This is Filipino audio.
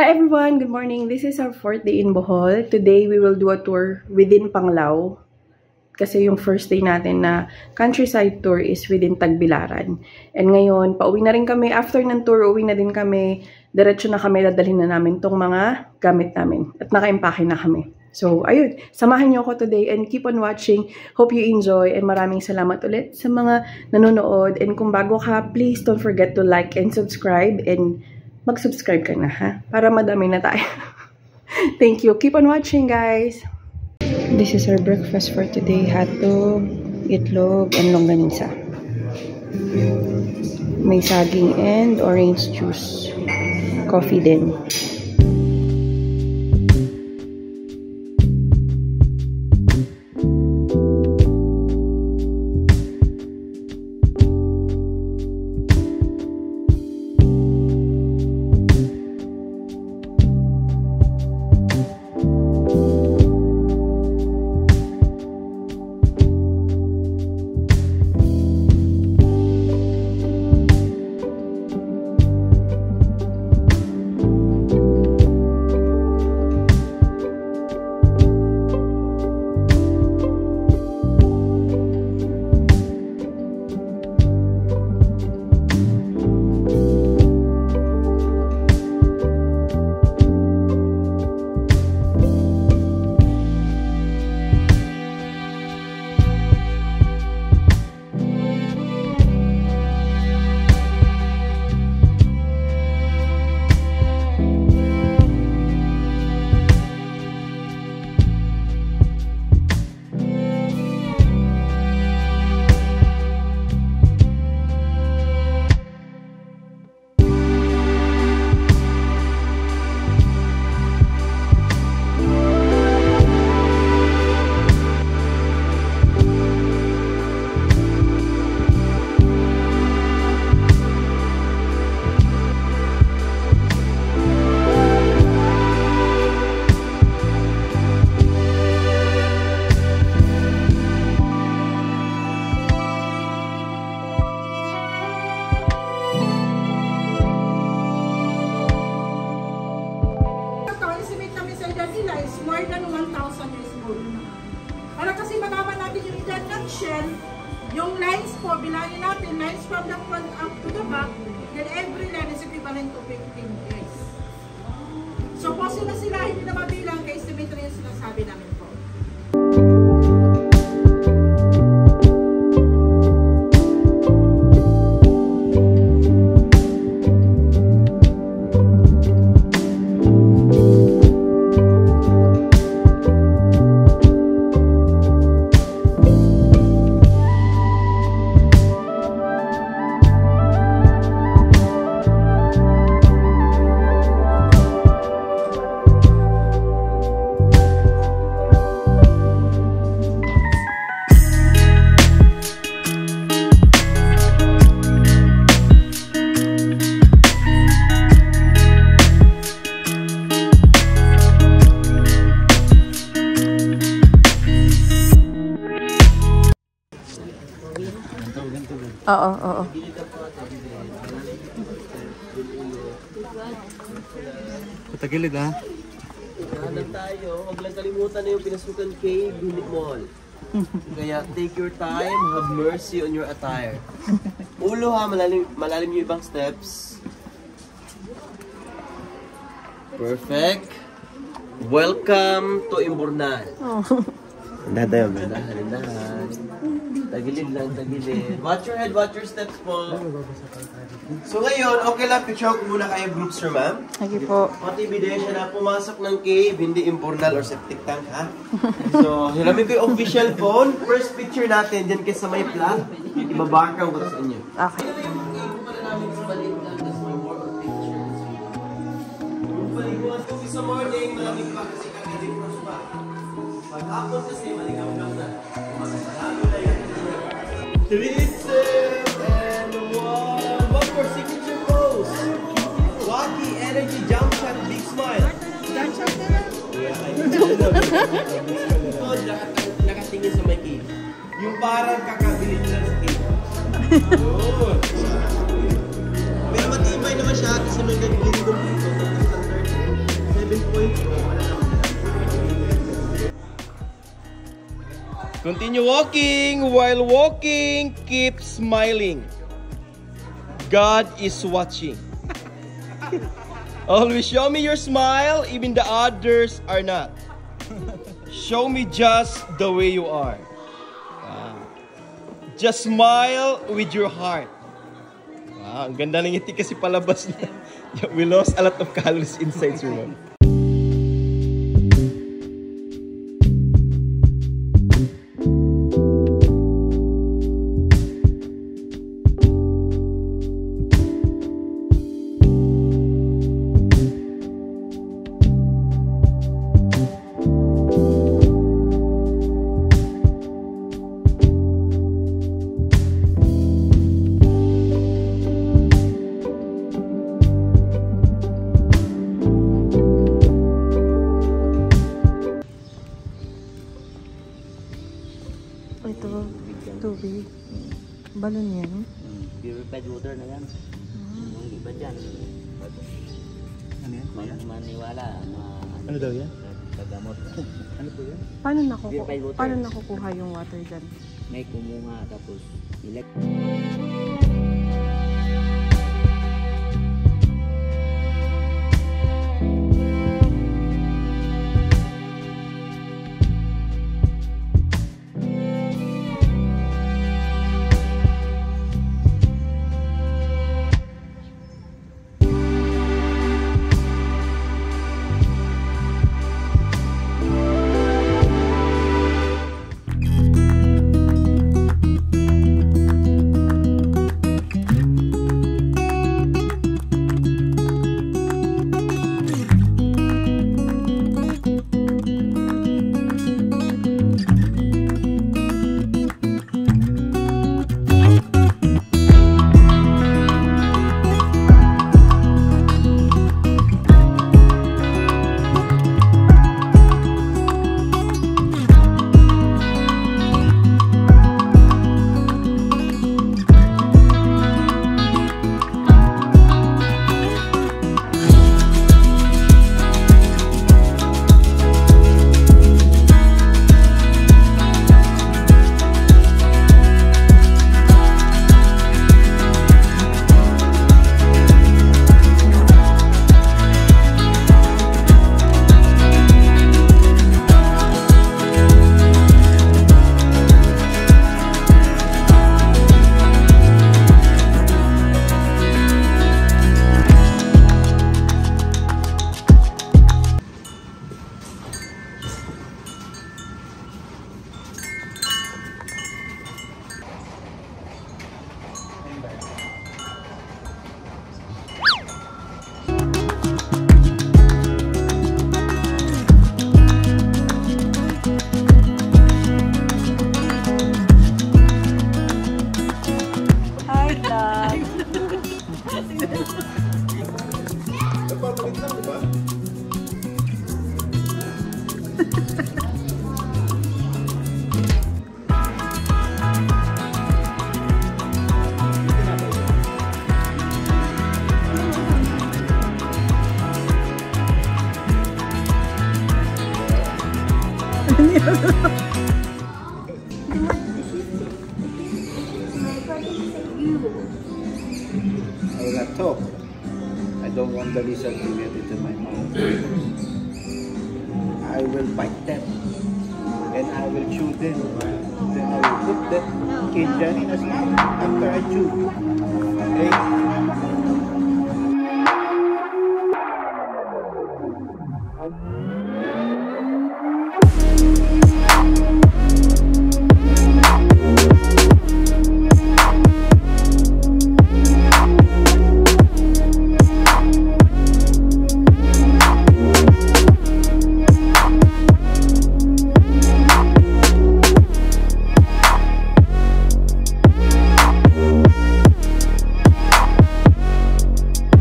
Hi everyone! Good morning! This is our 4th day in Bohol. Today, we will do a tour within Panglao. Kasi yung first day natin na countryside tour is within Tagbilaran. And ngayon, pauwi na rin kami. After ng tour, uwi na din kami. Diretso na kami, dadalhin na namin tong mga gamit namin. At naka-impake na kami. So, ayun. Samahan niyo ako today and keep on watching. Hope you enjoy and maraming salamat ulit sa mga nanonood. And kung bago ka, please don't forget to like and subscribe. And mag-subscribe ka na, ha? Para madami na tayo. Thank you. Keep on watching, guys. This is our breakfast for today. Hotdog, itlog, and longganisa. May saging and orange juice. Coffee din. More than 1,000 years old. Para kasi malaman natin yung edad ng shell, yung lines po, bilangin natin, lines from the front up to the back, then every line is equivalent to 15 years. So po sila hindi na mabilang, kay symmetry yung sinasabi namin po. Oo. Patagilid, ha? Nalang tayo, huwag lang kalimutan na yung pinasukan kay Gunit Mall. Kaya take your time, have mercy on your attire. Ulo ha, malalim yung ibang steps. Perfect. Welcome to Imbornal. Dahan. Tagilid lang, tagilid. Watch your head, watch your steps po. So ngayon, okay lang, picture ko muna kayo groups, sir, ma'am. Sige po. Pati ebidensya na pumasok ng cave, hindi imbornal or septic tank, ha? So, hiramin ko yung official phone. First picture natin, dyan kayo sa may plug. Ibabackground ko sa inyo. Okay. Yung pala namin sa balikan, that's my more on pictures. Yung paliguan ko sa morning, malamig pa kasi kagaling pa sa back. Pag-hapon kasi, maligaw-gaw na. Marami na yan. 3, 2, and 1. One more signature pose. Wacky energy jump shot, big smile. Jump shot na lang? Yeah, I know. Nakatingin sa may cave. Yung parang kakabilit lang sa cave. Pero matibay naman siya kasi nung nag-linggo dito, standard. Continue walking. While walking, keep smiling. God is watching. Always show me your smile, even the others are not. Show me just the way you are. Just smile with your heart. Ang ganda ng ngiti kasi palabas na. We lost a lot of calories inside, sir. Ito, tubig. Balon yan. Purified water na yan. Yung iba dyan. Ano yan? Maniwala. Ano daw yan? Kagamot. Ano po yan? Paano nakukuha yung water dyan? May kumunga tapos ilek. I will not talk. I don't want the lizard to get into my mouth. I will bite them. And I will chew them. Then I will put them in Janina's mouth after I chew. Okay?